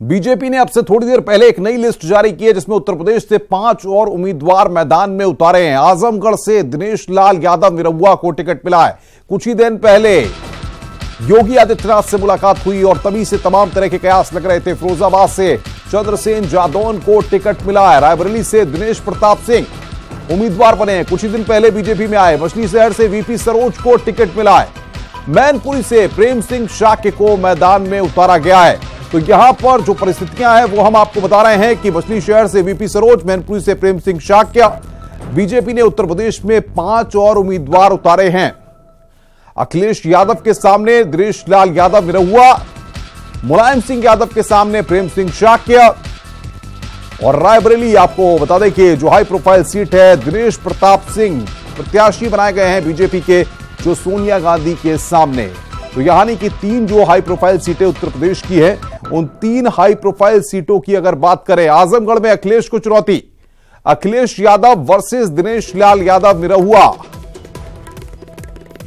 BJP ने अब से थोड़ी देर पहले एक नई लिस्ट जारी की है जिसमें उत्तर प्रदेश से 5 और उम्मीदवार मैदान में उतारे हैं। आजमगढ़ से दिनेश लाल यादव निरहुआ को टिकट मिला है। कुछ ही दिन पहले योगी आदित्यनाथ से मुलाकात हुई और तभी से तमाम तरह के कयास लग रहे थे। फिरोजाबाद से चंद्रसेन जादौन को टिकट मिला है। रायबरेली से दिनेश प्रताप सिंह उम्मीदवार बने हैं, कुछ ही दिन पहले बीजेपी में आए। मछली शहर से वीपी सरोज को टिकट मिला है। मैनपुरी से प्रेम सिंह शाक्य को मैदान में उतारा गया है। तो यहां पर जो परिस्थितियां हैं वो हम आपको बता रहे हैं कि मछली शहर से वीपी सरोज, मैनपुरी से प्रेम सिंह शाक्य। बीजेपी ने उत्तर प्रदेश में 5 और उम्मीदवार उतारे हैं। अखिलेश यादव के सामने दिनेश लाल यादव निरहुआ, मुलायम सिंह यादव के सामने प्रेम सिंह शाक्य और रायबरेली आपको बता दें कि जो हाई प्रोफाइल सीट है दिनेश प्रताप सिंह प्रत्याशी बनाए गए हैं बीजेपी के, जो सोनिया गांधी के सामने। तो यानी कि 3 जो हाई प्रोफाइल सीटें उत्तर प्रदेश की है, उन 3 हाई प्रोफाइल सीटों की अगर बात करें, आजमगढ़ में अखिलेश को चुनौती, अखिलेश यादव वर्सेस दिनेश लाल यादव निरहुआ।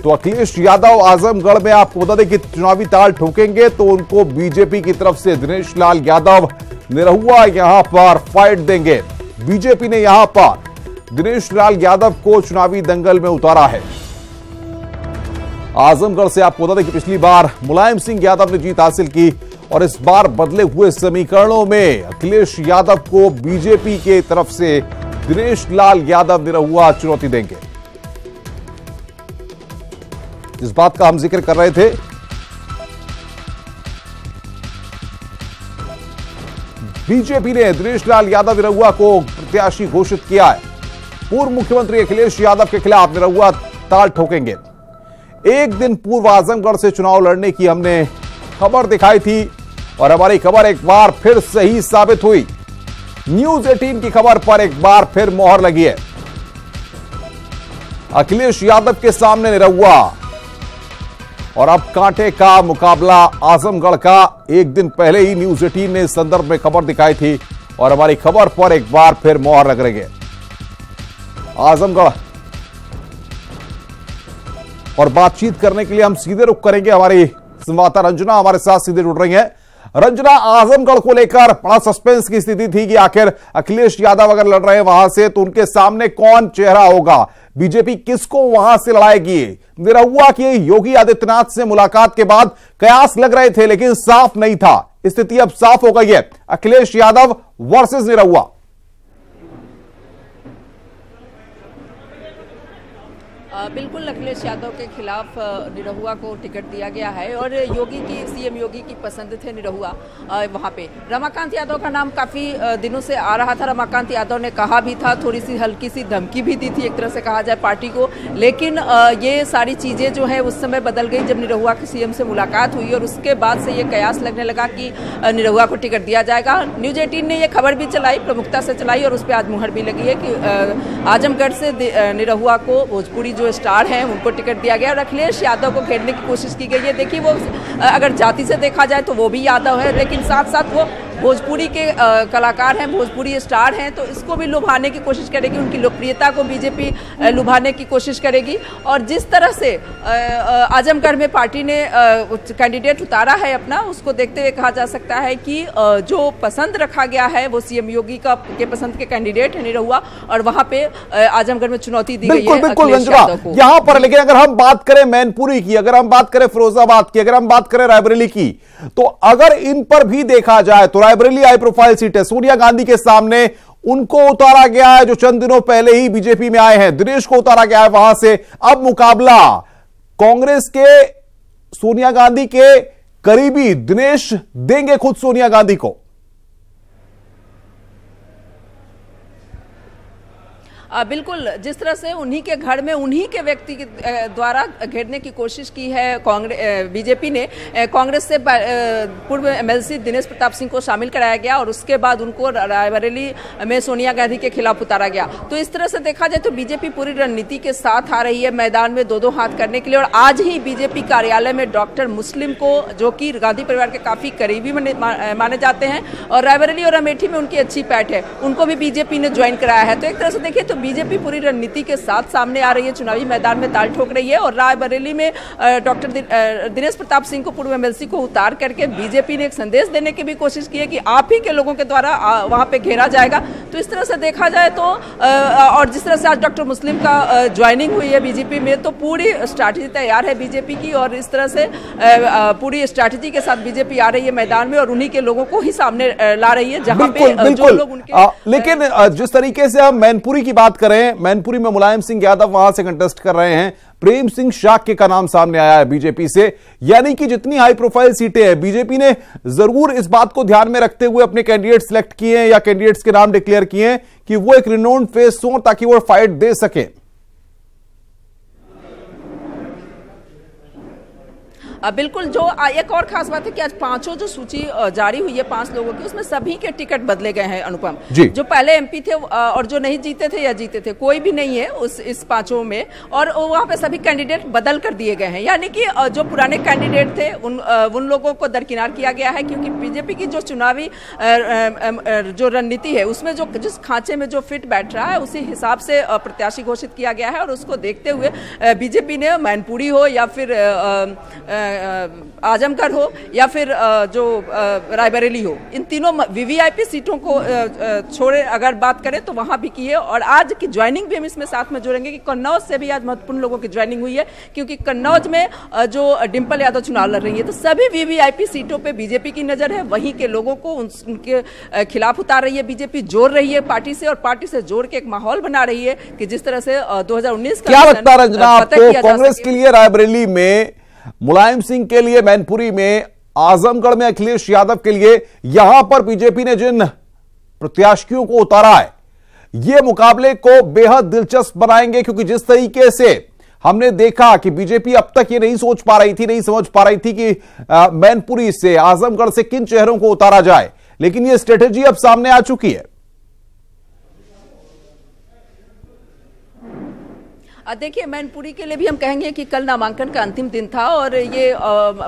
तो अखिलेश यादव आजमगढ़ में आपको बता दें कि चुनावी ताल ठोकेंगे तो उनको बीजेपी की तरफ से दिनेश लाल यादव निरहुआ यहां पर फाइट देंगे। बीजेपी ने यहां पर दिनेश लाल यादव को चुनावी दंगल में उतारा है। आजमगढ़ से आपको बता दें कि पिछली बार मुलायम सिंह यादव ने जीत हासिल की और इस बार बदले हुए समीकरणों में अखिलेश यादव को बीजेपी के तरफ से दिनेश लाल यादव निरहुआ चुनौती देंगे। इस बात का हम जिक्र कर रहे थे। बीजेपी ने दिनेश लाल यादव निरहुआ को प्रत्याशी घोषित किया है। पूर्व मुख्यमंत्री अखिलेश यादव के खिलाफ निरहुआ ताल ठोकेंगे। एक दिन पूर्व आजमगढ़ से चुनाव लड़ने की हमने खबर दिखाई थी और हमारी खबर एक बार फिर सही साबित हुई। न्यूज़ 18 की खबर पर एक बार फिर मोहर लगी है। अखिलेश यादव के सामने निरहुआ और अब कांटे का मुकाबला आजमगढ़ का। एक दिन पहले ही न्यूज़ 18 ने इस संदर्भ में खबर दिखाई थी और हमारी खबर पर एक बार फिर मोहर लग रही है। आजमगढ़ और बातचीत करने के लिए हम सीधे रुख करेंगे। हमारी संवाददाता रंजना हमारे साथ सीधे जुड़ रही हैं। रंजना, आजमगढ़ को लेकर बड़ा सस्पेंस की स्थिति थी कि आखिर अखिलेश यादव अगर लड़ रहे हैं वहां से तो उनके सामने कौन चेहरा होगा, बीजेपी किसको वहां से लड़ाएगी। निरहुआ की योगी आदित्यनाथ से मुलाकात के बाद कयास लग रहे थे लेकिन साफ नहीं था। स्थिति अब साफ हो गई है, अखिलेश यादव वर्सेस निरहुआ। बिल्कुल अखिलेश यादव के खिलाफ निरहुआ को टिकट दिया गया है और योगी की सीएम योगी की पसंद थे निरहुआ। वहाँ पे रमाकांत यादव का नाम काफ़ी दिनों से आ रहा था। रमाकांत यादव ने कहा भी था, थोड़ी सी हल्की सी धमकी भी दी थी एक तरह से कहा जाए पार्टी को, लेकिन ये सारी चीज़ें जो है उस समय बदल गई जब निरहुआ की सीएम से मुलाकात हुई और उसके बाद से ये कयास लगने लगा कि निरहुआ को टिकट दिया जाएगा। न्यूज़ 18 ने ये खबर भी चलाई, प्रमुखता से चलाई और उस पर आज मुहर भी लगी है कि आजमगढ़ से निरहुआ को भोजपुरी जो स्टार हैं उनको टिकट दिया गया और अखिलेश यादव को घेरने की कोशिश की गई है। देखिए वो अगर जाति से देखा जाए तो वो भी यादव है, लेकिन साथ साथ वो भोजपुरी के कलाकार हैं, भोजपुरी स्टार हैं, तो इसको भी लुभाने की कोशिश करेगी। उनकी लोकप्रियता को बीजेपी लुभाने की कोशिश करेगी और जिस तरह से आजमगढ़ में पार्टी ने कैंडिडेट उतारा है अपना, उसको देखते हुए कहा जा सकता है कि जो पसंद रखा गया है वो सीएम योगी के पसंद के कैंडिडेट है निरहुआ और वहां पे आजमगढ़ में चुनौती दी गई है अखिलेश यादव को। यहां पर लेकिन अगर हम बात करें मैनपुरी की, अगर हम बात करें फिरोजाबाद की, अगर हम बात करें रायबरेली की, तो अगर इन पर भी देखा जाए तो रायबरेली हाई प्रोफाइल सीट है। सोनिया गांधी के सामने उनको उतारा गया है जो चंद दिनों पहले ही बीजेपी में आए हैं। दिनेश को उतारा गया है वहां से। अब मुकाबला कांग्रेस के सोनिया गांधी के करीबी दिनेश देंगे खुद सोनिया गांधी को। बिल्कुल, जिस तरह से उन्हीं के घर में उन्हीं के व्यक्ति के द्वारा घेरने की कोशिश की है बीजेपी ने, कांग्रेस से पूर्व एमएलसी दिनेश प्रताप सिंह को शामिल कराया गया और उसके बाद उनको रायबरेली में सोनिया गांधी के खिलाफ उतारा गया। तो इस तरह से देखा जाए तो बीजेपी पूरी रणनीति के साथ आ रही है मैदान में दो हाथ करने के लिए। और आज ही बीजेपी कार्यालय में डॉक्टर मुस्लिम को, जो कि गांधी परिवार के काफी करीबी माने जाते हैं और रायबरेली और अमेठी में उनकी अच्छी पैठ है, उनको भी बीजेपी ने ज्वाइन कराया है। तो एक तरह से देखिए तो बीजेपी पूरी रणनीति के साथ सामने आ रही है, चुनावी मैदान में ताल ठोक रही है। और रायबरेली में डॉक्टर दिनेश प्रताप सिंह को, पूर्व एमएलसी को उतार करके बीजेपी ने एक संदेश देने की भी कोशिश की है कि आप ही के लोगों के द्वारा वहां पे घेरा जाएगा। तो इस तरह से देखा जाए तो और जिस तरह से आज डॉक्टर मुस्लिम का ज्वाइनिंग हुई है बीजेपी में, तो पूरी स्ट्रैटेजी तैयार है बीजेपी की और इस तरह से पूरी स्ट्रैटेजी के साथ बीजेपी आ रही है मैदान में और उन्हीं के लोगों को ही सामने ला रही है जहां पे जो लोग उनके लेकिन जिस तरीके से हम मैनपुरी की बात करें, मैनपुरी में मुलायम सिंह यादव वहां से कंटेस्ट कर रहे हैं, प्रेम सिंह शाक्य का नाम सामने आया है बीजेपी से, यानी कि जितनी हाई प्रोफाइल सीटें हैं बीजेपी ने जरूर इस बात को ध्यान में रखते हुए अपने कैंडिडेट सिलेक्ट किए हैं या कैंडिडेट्स के नाम डिक्लेयर किए हैं कि वो एक रिनोन्ड फेस हो ताकि वो फाइट दे सके। बिल्कुल, जो एक और खास बात है कि आज पांचों जो सूची जारी हुई है 5 लोगों की, उसमें सभी के टिकट बदले गए हैं अनुपम। जो पहले एमपी थे और जो नहीं जीते थे या जीते थे, कोई भी नहीं है इस पांचों में, और वहां पे सभी कैंडिडेट बदल कर दिए गए हैं। यानी कि जो पुराने कैंडिडेट थे उन लोगों को दरकिनार किया गया है, क्योंकि बीजेपी की जो चुनावी जो रणनीति है उसमें जो जिस खांचे में जो फिट बैठ रहा है उसी हिसाब से प्रत्याशी घोषित किया गया है। और उसको देखते हुए बीजेपी ने मैनपुरी हो या फिर आजमगढ़ हो या फिर जो रायबरेली हो, इन तीनों वीवीआईपी सीटों को छोड़े अगर बात करें तो वहां भी की है। और आज की ज्वाइनिंग भी हम इसमें साथ में जोड़ेंगे कि कन्नौज से भी आज महत्वपूर्ण लोगों की ज्वाइनिंग हुई है, क्योंकि कन्नौज में जो डिंपल यादव चुनाव लड़ रही है, तो सभी वीवीआईपी सीटों पे बीजेपी की नजर है। वहीं के लोगों को उनके खिलाफ उतार रही है बीजेपी, जोड़ रही है पार्टी से, और पार्टी से जोड़ के एक माहौल बना रही है कि जिस तरह से 2019 क्या लगता है रंजना आपको, कांग्रेस के लिए रायबरेली में, मुलायम सिंह के लिए मैनपुरी में, आजमगढ़ में अखिलेश यादव के लिए, यहां पर बीजेपी ने जिन प्रत्याशियों को उतारा है ये मुकाबले को बेहद दिलचस्प बनाएंगे, क्योंकि जिस तरीके से हमने देखा कि बीजेपी अब तक ये नहीं सोच पा रही थी, नहीं समझ पा रही थी कि मैनपुरी से, आजमगढ़ से किन चेहरों को उतारा जाए, लेकिन ये स्ट्रेटेजी अब सामने आ चुकी है। देखिए, मैनपुरी के लिए भी हम कहेंगे कि कल नामांकन का अंतिम दिन था और ये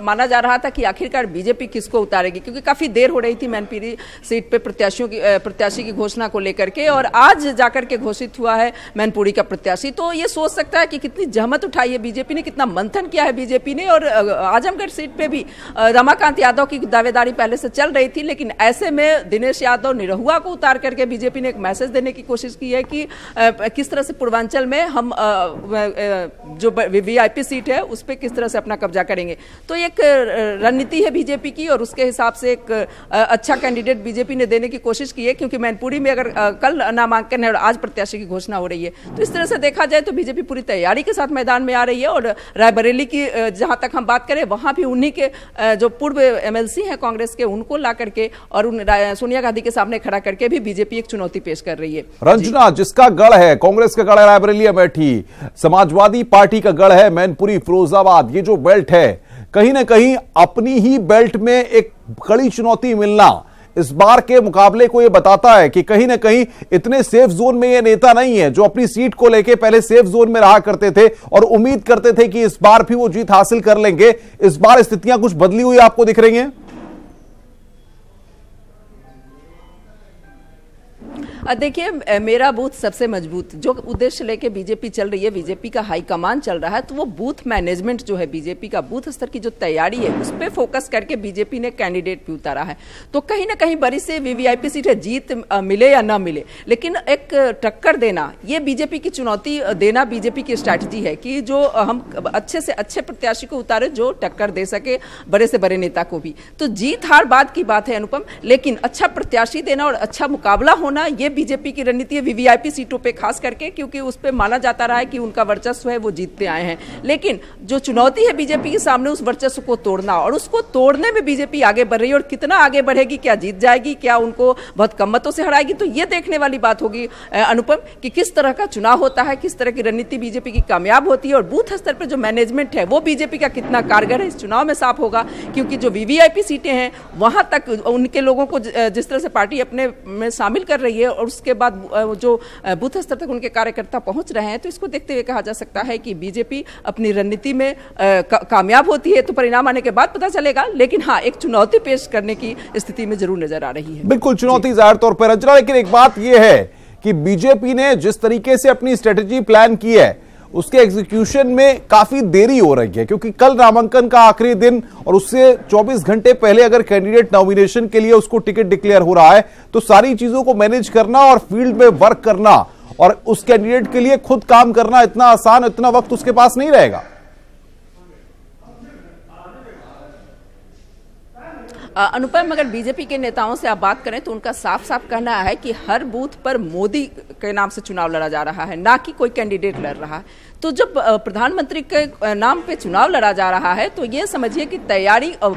माना जा रहा था कि आखिरकार बीजेपी किसको उतारेगी, क्योंकि काफी देर हो रही थी मैनपुरी सीट पे प्रत्याशी की घोषणा को लेकर के, और आज जाकर के घोषित हुआ है मैनपुरी का प्रत्याशी। तो ये सोच सकता है कि कितनी जहमत उठाई है बीजेपी ने, कितना मंथन किया है बीजेपी ने। और आजमगढ़ सीट पे भी रमाकांत यादव की दावेदारी पहले से चल रही थी, लेकिन ऐसे में दिनेश यादव निरहुआ को उतार करके बीजेपी ने एक मैसेज देने की कोशिश की है कि किस तरह से पूर्वांचल में हम जो वीवीआईपी सीट है उस पर किस तरह से अपना कब्जा करेंगे। तो एक रणनीति है बीजेपी की, और उसके हिसाब से एक अच्छा कैंडिडेट बीजेपी ने देने की कोशिश की है, क्योंकि मैनपुरी में अगर कल नामांकन है और आज प्रत्याशी की घोषणा हो रही है, तो इस तरह से देखा जाए तो बीजेपी पूरी तैयारी के साथ मैदान में आ रही है। और रायबरेली की जहां तक हम बात करें, वहां भी उन्हीं के जो पूर्व एमएलसी हैं कांग्रेस के, उनको ला करके और सोनिया गांधी के सामने खड़ा करके भी बीजेपी एक चुनौती पेश कर रही है। रंजना, जिसका गढ़ है, कांग्रेस का गढ़ है रायबरेली अमेठी, समाजवादी पार्टी का गढ़ है मैनपुरी फिरोजाबाद, ये जो बेल्ट है कहीं ना कहीं अपनी ही बेल्ट में एक कड़ी चुनौती मिलना इस बार के मुकाबले को यह बताता है कि कहीं ना कहीं इतने सेफ जोन में ये नेता नहीं है जो अपनी सीट को लेके पहले सेफ जोन में रहा करते थे और उम्मीद करते थे कि इस बार भी वो जीत हासिल कर लेंगे। इस बार स्थितियां कुछ बदली हुई आपको दिख रही हैं? देखिए, मेरा बूथ सबसे मजबूत, जो उद्देश्य लेके बीजेपी चल रही है, बीजेपी का हाईकमान चल रहा है, तो वो बूथ मैनेजमेंट जो है, बीजेपी का बूथ स्तर की जो तैयारी है उस पर फोकस करके बीजेपी ने कैंडिडेट भी उतारा है। तो कहीं ना कहीं बड़ी से वीवीआईपी सीट है, जीत मिले या ना मिले, लेकिन एक टक्कर देना, ये बीजेपी की चुनौती देना बीजेपी की स्ट्रैटेजी है कि जो हम अच्छे से अच्छे प्रत्याशी को उतारे जो टक्कर दे सके बड़े से बड़े नेता को भी। तो जीत हार बाद की बात है अनुपम, लेकिन अच्छा प्रत्याशी देना और अच्छा मुकाबला होना, ये बीजेपी की रणनीति है वीवीआईपी सीटों पे खास करके, क्योंकि उस पे माना जाता रहा है कि उनका वर्चस्व है, वो जीतते आए हैं। लेकिन जो चुनौती है बीजेपी के सामने उस वर्चस्व को तोड़ना, और उसको तोड़ने में बीजेपी आगे बढ़ रही है। और कितना आगे बढ़ेगी, क्या जीत जाएगी, क्या उनको बहुत कम मतों से हराएगी, तो ये देखने वाली बात होगी अनुपम कि किस तरह का चुनाव होता है, किस तरह की रणनीति बीजेपी की कामयाब होती है। और बूथ स्तर पर जो मैनेजमेंट है वो बीजेपी का कितना कारगर है इस चुनाव में साफ होगा, क्योंकि जो वीवीआईपी सीटें हैं वहां तक उनके लोगों को जिस तरह से पार्टी अपने में शामिल कर रही है और उसके बाद जो बूथ स्तर तक उनके कार्यकर्ता पहुंच रहे हैं, तो इसको देखते हुए कहा जा सकता है कि बीजेपी अपनी रणनीति में कामयाब होती है तो परिणाम आने के बाद पता चलेगा। लेकिन हाँ, एक चुनौती पेश करने की स्थिति में जरूर नजर आ रही है। बिल्कुल चुनौती जाहिर तौर पर रंजना, लेकिन एक बात यह है कि बीजेपी ने जिस तरीके से अपनी स्ट्रेटेजी प्लान की है उसके एग्जीक्यूशन में काफी देरी हो रही है, क्योंकि कल नामांकन का आखिरी दिन और उससे 24 घंटे पहले अगर कैंडिडेट नॉमिनेशन के लिए उसको टिकट डिक्लेयर हो रहा है तो सारी चीजों को मैनेज करना और फील्ड में वर्क करना और उस कैंडिडेट के लिए खुद काम करना इतना आसान, इतना वक्त उसके पास नहीं रहेगा। अनुपम, अगर बीजेपी के नेताओं से आप बात करें तो उनका साफ साफ कहना है कि हर बूथ पर मोदी के नाम से चुनाव लड़ा जा रहा है, ना कि कोई कैंडिडेट लड़ रहा है। तो जब प्रधानमंत्री के नाम पे चुनाव लड़ा जा रहा है तो ये समझिए कि तैयारी और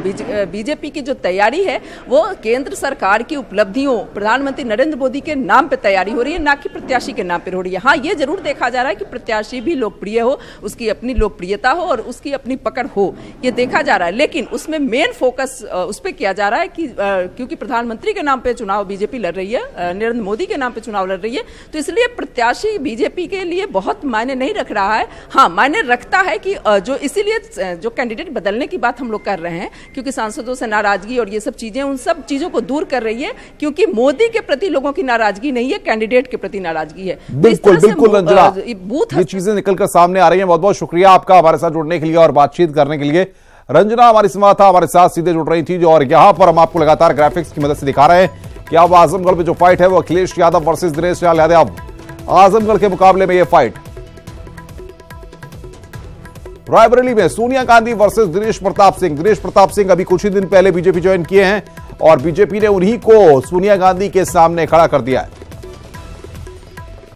बीजेपी की जो तैयारी है वो केंद्र सरकार की उपलब्धियों, प्रधानमंत्री नरेंद्र मोदी के नाम पे तैयारी हो रही है, ना कि प्रत्याशी के नाम पे हो रही है। हाँ, ये जरूर देखा जा रहा है कि प्रत्याशी भी लोकप्रिय हो, उसकी अपनी लोकप्रियता हो और उसकी अपनी पकड़ हो, ये देखा जा रहा है। लेकिन उसमें मेन फोकस उस पर किया जा रहा है कि क्योंकि प्रधानमंत्री के नाम पे चुनाव बीजेपी लड़ रही है, नरेंद्र मोदी के नाम पे चुनाव लड़ रही है, तो इसलिए प्रत्याशी बीजेपी के लिए बहुत मायने नहीं रख रहा है। हाँ, मायने रखता है कि जो इसीलिए जो कैंडिडेट बदलने की बात हम लोग कर रहे हैं, क्योंकि सांसदों से नाराजगी और ये सब चीजें उन सब चीजों को दूर कर रही है, क्योंकि मोदी के प्रति लोगों की नाराजगी नहीं है, कैंडिडेट के प्रति नाराजगी है। बिल्कुल बिल्कुल रंजना, ये चीजें निकलकर सामने आ रही है। बहुत बहुत शुक्रिया आपका हमारे साथ जुड़ने के लिए और बातचीत करने के लिए। रंजना हमारी संवाददाता हमारे साथ सीधे जुड़ रही थी और यहां पर हम आपको लगातार ग्राफिक्स की मदद से दिखा रहे हैं कि अब आजमगढ़ में जो फाइट है वो अखिलेश यादव वर्सेस दिनेश लाल यादव। आजमगढ़ के मुकाबले में यह फाइट रायबरेली में सोनिया गांधी वर्सेस दिनेश प्रताप सिंह। दिनेश प्रताप सिंह अभी कुछ ही दिन पहले बीजेपी ज्वाइन किए हैं और बीजेपी ने उन्हीं को सोनिया गांधी के सामने खड़ा कर दिया है।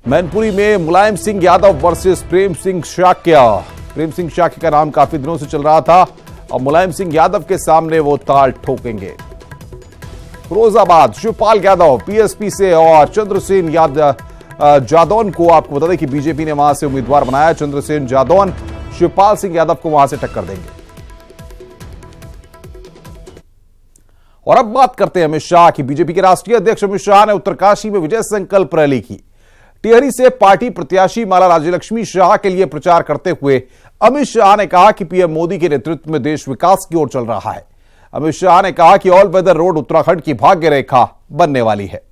मैनपुरी में मुलायम सिंह यादव वर्सेस प्रेम सिंह शाक्य। प्रेम सिंह शाक्य का नाम काफी दिनों से चल रहा था और मुलायम सिंह यादव के सामने वो ताल ठोकेंगे। फिरोजाबाद शिवपाल यादव पीएसपी से और चंद्रसेन जादौन को आपको बता दें कि बीजेपी ने वहां से उम्मीदवार बनाया। चंद्रसेन जादौन शिवपाल सिंह यादव को वहां से टक्कर देंगे। और अब बात करते हैं अमित शाह की। बीजेपी के राष्ट्रीय अध्यक्ष अमित शाह ने उत्तरकाशी में विजय संकल्प रैली की। टिहरी से पार्टी प्रत्याशी माला राज्यलक्ष्मी शाह के लिए प्रचार करते हुए अमित शाह ने कहा कि पीएम मोदी के नेतृत्व में देश विकास की ओर चल रहा है। अमित शाह ने कहा कि ऑल वेदर रोड उत्तराखंड की भाग्य रेखा बनने वाली है।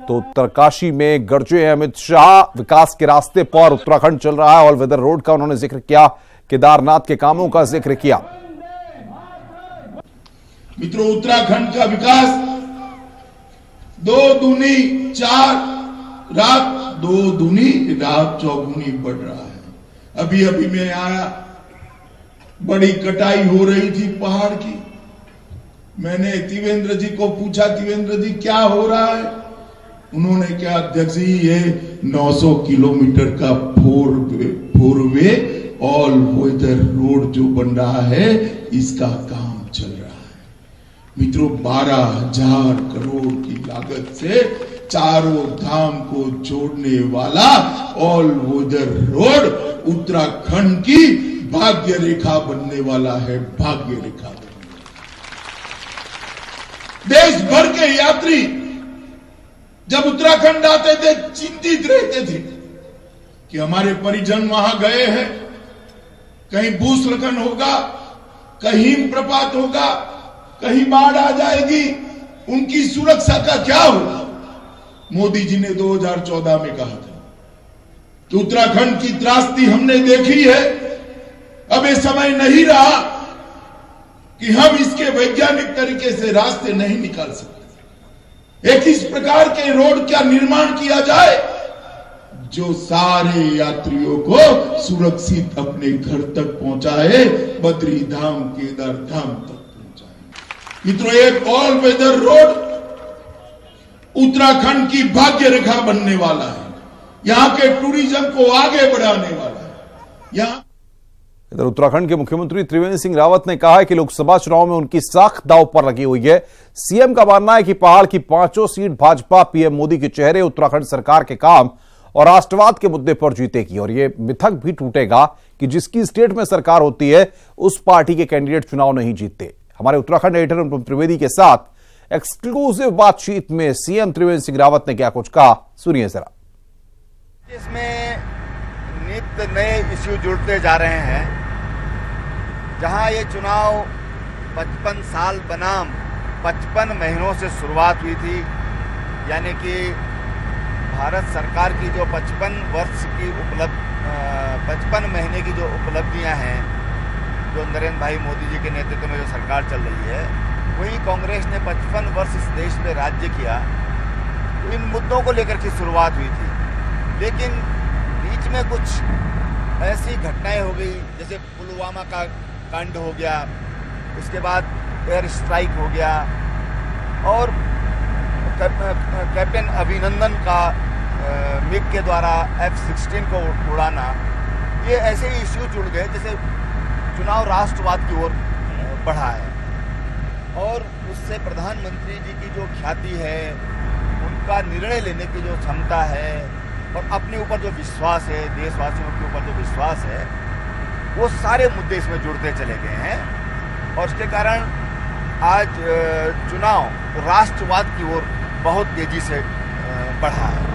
तो उत्तरकाशी में गरजे अमित शाह। विकास के रास्ते पर उत्तराखंड चल रहा है। ऑल वेदर रोड का उन्होंने जिक्र किया, केदारनाथ के कामों का जिक्र किया। मित्रों, उत्तराखंड का विकास 2 दूनी 4 रात 2 दूनी रात चौगुनी बढ़ रहा है। अभी अभी मैं आया, बड़ी कटाई हो रही थी पहाड़ की। मैंने त्रिवेंद्र जी को पूछा, त्रिवेंद्र जी क्या हो रहा है? उन्होंने क्या, अध्यक्ष जी ये 900 किलोमीटर का four way all weather road जो बन रहा है इसका काम चल रहा है। मित्रों, 12,000 करोड़ की लागत से चारों धाम को जोड़ने वाला ऑल वेदर रोड उत्तराखंड की भाग्य रेखा बनने वाला है। भाग्य रेखा देश भर के यात्री जब उत्तराखंड आते थे चिंतित रहते थे कि हमारे परिजन वहां गए हैं, कहीं भूस्खलन होगा, कहीं हिमप्रपात होगा, कहीं बाढ़ आ जाएगी, उनकी सुरक्षा का क्या होगा। मोदी जी ने 2014 में कहा था कि उत्तराखंड की त्रासदी हमने देखी है। अब ये समय नहीं रहा कि हम इसके वैज्ञानिक तरीके से रास्ते नहीं निकाल सकते। एक इस प्रकार के रोड का निर्माण किया जाए जो सारे यात्रियों को सुरक्षित अपने घर तक पहुंचाए, बद्री धाम केदार धाम तक पहुंचाए। मित्रों, एक ऑल वेदर रोड उत्तराखंड की भाग्य रेखा बनने वाला है, यहां के टूरिज्म को आगे बढ़ाने वाला है। इधर उत्तराखंड के मुख्यमंत्री त्रिवेंद्र सिंह रावत ने कहा है कि लोकसभा चुनाव में उनकी साख दांव पर लगी हुई है। सीएम का मानना है कि पहाड़ की 5 सीट भाजपा पीएम मोदी के चेहरे, उत्तराखंड सरकार के काम और राष्ट्रवाद के मुद्दे पर जीतेगी और यह मिथक भी टूटेगा कि जिसकी स्टेट में सरकार होती है उस पार्टी के कैंडिडेट चुनाव नहीं जीतते। हमारे उत्तराखंड एडिटर अनुपम त्रिवेदी के साथ एक्सक्लूसिव बातचीत में सीएम त्रिवेंद्र सिंह रावत ने क्या कुछ कहा, सुनिए जरा। इसमें नित्य नए इश्यू जुड़ते जा रहे हैं। जहां ये चुनाव 55 साल बनाम 55 महीनों से शुरुआत हुई थी। यानी कि भारत सरकार की जो 55 वर्ष की 55 महीने की जो उपलब्धियां हैं, जो नरेंद्र भाई मोदी जी के नेतृत्व में जो सरकार चल रही है, वही कांग्रेस ने 55 वर्ष इस देश में राज्य किया। तो इन मुद्दों को लेकर के शुरुआत हुई थी, लेकिन बीच में कुछ ऐसी घटनाएं हो गई, जैसे पुलवामा का कांड हो गया, उसके बाद एयर स्ट्राइक हो गया, और कैप्टन अभिनंदन का मिग के द्वारा F-16 को उड़ाना, ये ऐसे ही इश्यू जुड़ गए जैसे चुनाव राष्ट्रवाद की ओर बढ़ा है। और उससे प्रधानमंत्री जी की जो ख्याति है, उनका निर्णय लेने की जो क्षमता है और अपने ऊपर जो विश्वास है, देशवासियों के ऊपर जो विश्वास है, वो सारे मुद्दे इसमें जुड़ते चले गए हैं। और उसके कारण आज चुनाव राष्ट्रवाद की ओर बहुत तेजी से बढ़ा है।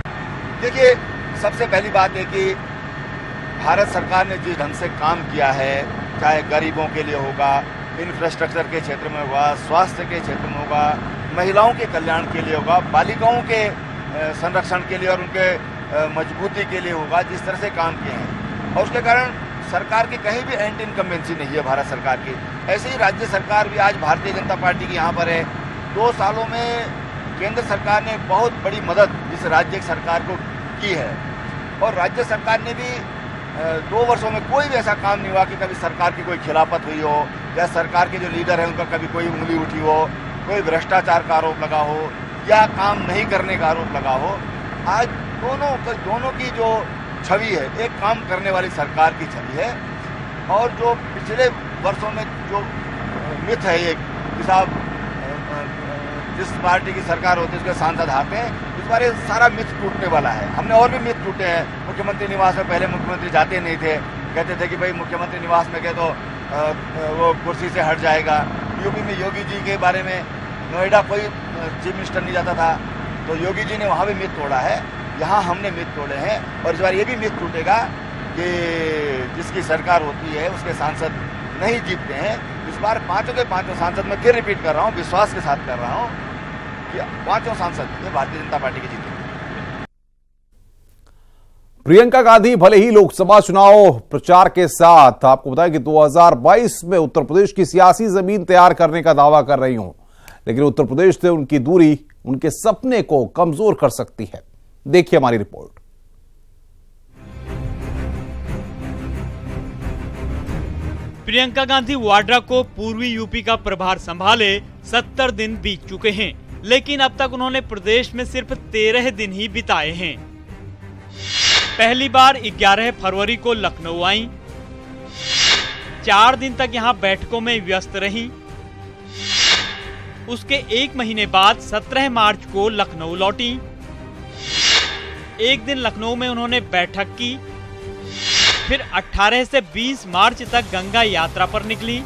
देखिए, सबसे पहली बात है कि भारत सरकार ने जिस ढंग से काम किया है, चाहे गरीबों के लिए होगा, इंफ्रास्ट्रक्चर के क्षेत्र में होगा, स्वास्थ्य के क्षेत्र में होगा, महिलाओं के कल्याण के लिए होगा, बालिकाओं के संरक्षण के लिए और उनके मजबूती के लिए होगा, जिस तरह से काम किए हैं। और उसके कारण सरकार की कहीं भी एंटी इनकम्बेंसी नहीं है भारत सरकार की। ऐसे ही राज्य सरकार भी आज भारतीय जनता पार्टी की यहाँ पर है। 2 सालों में केंद्र सरकार ने बहुत बड़ी मदद इस राज्य सरकार को की है, और राज्य सरकार ने भी 2 वर्षों में कोई भी ऐसा काम नहीं हुआ कि कभी सरकार की कोई खिलाफत हुई हो, या सरकार के जो लीडर हैं उनका कभी कोई उंगली उठी हो, कोई भ्रष्टाचार का आरोप लगा हो, या काम नहीं करने का आरोप लगा हो। आज दोनों की जो छवि है, एक काम करने वाली सरकार की छवि है। और जो पिछले वर्षों में जो मिथ है ये कि साहब जिस पार्टी की सरकार होती है उसके सांसद आते हैं, इस बार ये सारा मिथ टूटने वाला है। हमने और भी मिथ टूटे हैं। मुख्यमंत्री निवास में पहले मुख्यमंत्री जाते नहीं थे, कहते थे कि भाई मुख्यमंत्री निवास में गए तो वो कुर्सी से हट जाएगा। यूपी में योगी जी के बारे में नोएडा कोई चीफ मिनिस्टर नहीं जाता था, तो योगी जी ने वहाँ भी मिथ तोड़ा है। यहाँ हमने मिथ तोड़े हैं, और इस बार ये भी मिथ टूटेगा कि जिसकी सरकार होती है उसके सांसद नहीं जीतते हैं। इस बार 5 के 5 सांसद, मैं फिर रिपीट कर रहा हूँ, विश्वास के साथ कर रहा हूँ कि 5 सांसद ये भारतीय जनता पार्टी के जीतेंगे। प्रियंका गांधी भले ही लोकसभा चुनाव प्रचार के साथ आपको बताया कि 2022 में उत्तर प्रदेश की सियासी जमीन तैयार करने का दावा कर रही हूं, लेकिन उत्तर प्रदेश से उनकी दूरी उनके सपने को कमजोर कर सकती है। देखिए हमारी रिपोर्ट। प्रियंका गांधी वाड्रा को पूर्वी यूपी का प्रभार संभाले 70 दिन बीत चुके हैं, लेकिन अब तक उन्होंने प्रदेश में सिर्फ 13 दिन ही बिताए हैं। पहली बार 11 फरवरी को लखनऊ आईं, 4 दिन तक यहां बैठकों में व्यस्त रहीं। उसके 1 महीने बाद 17 मार्च को लखनऊ लौटी। एक दिन लखनऊ में उन्होंने बैठक की, फिर 18 से 20 मार्च तक गंगा यात्रा पर निकली।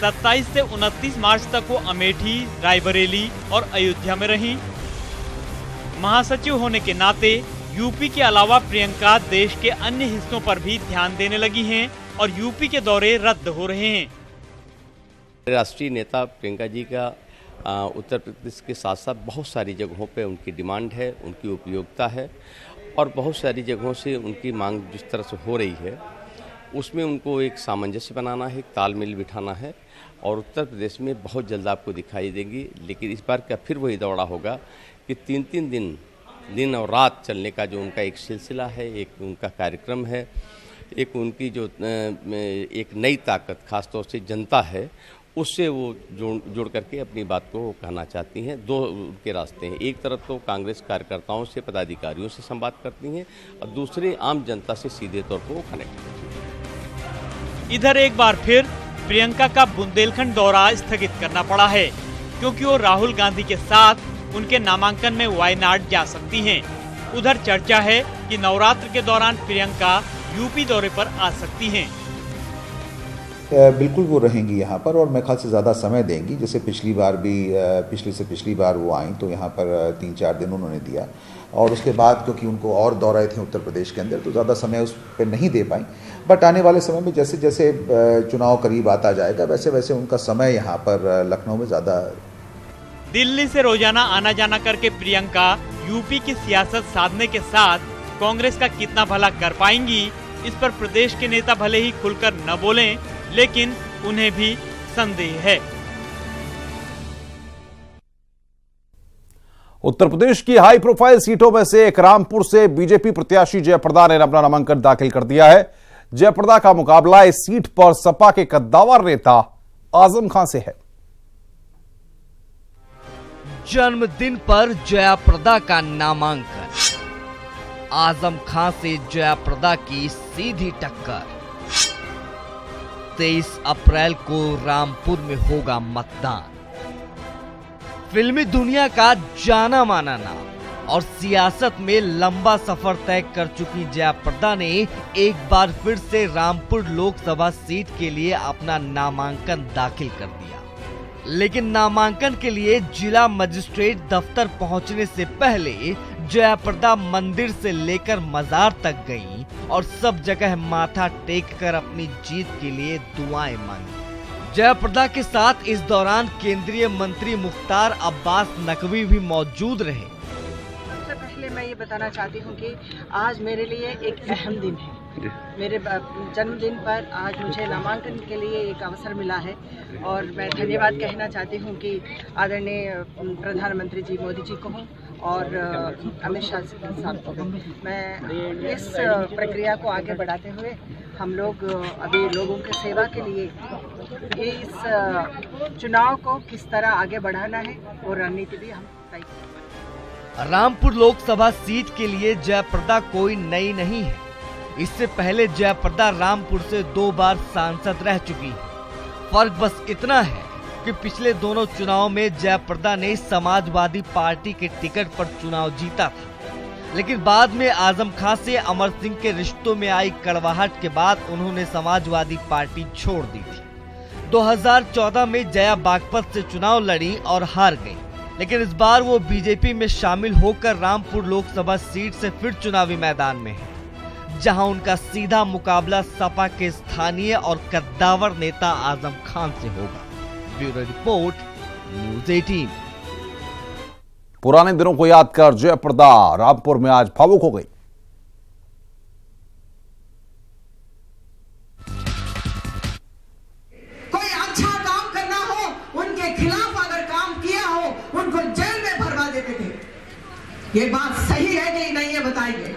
27 से 29 मार्च तक वो अमेठी, रायबरेली और अयोध्या में रहीं। महासचिव होने के नाते यूपी के अलावा प्रियंका देश के अन्य हिस्सों पर भी ध्यान देने लगी हैं और यूपी के दौरे रद्द हो रहे हैं। राष्ट्रीय नेता प्रियंका जी का उत्तर प्रदेश के साथ साथ बहुत सारी जगहों पे उनकी डिमांड है, उनकी उपयोगिता है, और बहुत सारी जगहों से उनकी मांग जिस तरह से हो रही है उसमें उनको एक सामंजस्य बनाना है, एक तालमेल बिठाना है, और उत्तर प्रदेश में बहुत जल्द आपको दिखाई देंगी। लेकिन इस बार का फिर वही दौड़ा होगा कि 3-3 दिन और रात चलने का जो उनका एक सिलसिला है, एक उनका कार्यक्रम है, एक उनकी जो एक नई ताकत खासतौर से जनता है, उससे वो जुड़ करके अपनी बात को कहना चाहती हैं। 2 उनके रास्ते हैं, एक तरफ तो कांग्रेस कार्यकर्ताओं से, पदाधिकारियों से संवाद करती हैं, और दूसरे आम जनता से सीधे तौर पर वो कनेक्ट करती हैं। इधर एक बार फिर प्रियंका का बुंदेलखंड दौरा स्थगित करना पड़ा है, क्योंकि वो राहुल गांधी के साथ उनके नामांकन में वायनाड जा सकती हैं। उधर चर्चा है कि नवरात्र के दौरान प्रियंका यूपी दौरे पर आ सकती हैं। बिल्कुल वो रहेंगी यहाँ पर, और मैं ख्याल से ज़्यादा समय देंगी। जैसे पिछली बार भी पिछली बार वो आई तो यहाँ पर 3-4 दिन उन्होंने दिया, और उसके बाद क्योंकि उनको और दौरे थे उत्तर प्रदेश के अंदर तो ज़्यादा समय उस पर नहीं दे पाई। बट आने वाले समय में जैसे जैसे चुनाव करीब आता जाएगा वैसे वैसे उनका समय यहाँ पर लखनऊ में ज़्यादा। दिल्ली से रोजाना आना जाना करके प्रियंका यूपी की सियासत साधने के साथ कांग्रेस का कितना भला कर पाएंगी, इस पर प्रदेश के नेता भले ही खुलकर न बोलें, लेकिन उन्हें भी संदेह है। उत्तर प्रदेश की हाई प्रोफाइल सीटों में से एक रामपुर से बीजेपी प्रत्याशी जयप्रदा ने अपना नामांकन दाखिल कर दिया है। जयप्रदा का मुकाबला इस सीट पर सपा के कद्दावर नेता आजम खान से है। जन्मदिन पर जयप्रदा का नामांकन, आजम खान से जयप्रदा की सीधी टक्कर। 23 अप्रैल को रामपुर में होगा मतदान। फिल्मी दुनिया का जाना माना नाम और सियासत में लंबा सफर तय कर चुकी जयप्रदा ने एक बार फिर से रामपुर लोकसभा सीट के लिए अपना नामांकन दाखिल कर दिया। लेकिन नामांकन के लिए जिला मजिस्ट्रेट दफ्तर पहुंचने से पहले जयप्रदा मंदिर से लेकर मजार तक गईं और सब जगह माथा टेक कर अपनी जीत के लिए दुआएं मांगी। जयप्रदा के साथ इस दौरान केंद्रीय मंत्री मुख्तार अब्बास नकवी भी मौजूद रहे। सबसे पहले मैं ये बताना चाहती हूँ कि आज मेरे लिए एक अहम दिन है। मेरे जन्मदिन पर आज मुझे नामांकन के लिए एक अवसर मिला है और मैं धन्यवाद कहना चाहती हूँ कि आदरणीय प्रधानमंत्री जी मोदी जी को हूँ और अमित शाह साहब को हूँ। मैं इस प्रक्रिया को आगे बढ़ाते हुए हम लोग अभी लोगों की सेवा के लिए इस चुनाव को किस तरह आगे बढ़ाना है और रणनीति भी हम तय करेंगे। रामपुर लोकसभा सीट के लिए जयप्रदा कोई नई नहीं है। इससे पहले जयप्रदा रामपुर से 2 बार सांसद रह चुकी है। फर्क बस इतना है कि पिछले दोनों चुनाव में जयप्रदा ने समाजवादी पार्टी के टिकट पर चुनाव जीता था, लेकिन बाद में आजम खान से अमर सिंह के रिश्तों में आई कड़वाहट के बाद उन्होंने समाजवादी पार्टी छोड़ दी थी। 2014 में जया बागपत से चुनाव लड़ी और हार गई, लेकिन इस बार वो बीजेपी में शामिल होकर रामपुर लोकसभा सीट से फिर चुनावी मैदान में है, जहां उनका सीधा मुकाबला सपा के स्थानीय और कद्दावर नेता आजम खान से होगा। Bureau report, news 18। पुराने दिनों को याद कर जयप्रदा रामपुर में आज भावुक हो गई। कोई अच्छा काम करना हो, उनके खिलाफ अगर काम किया हो, उनको जेल में भरवा देते थे। ये बात सही है कि नहीं, ये बताइए।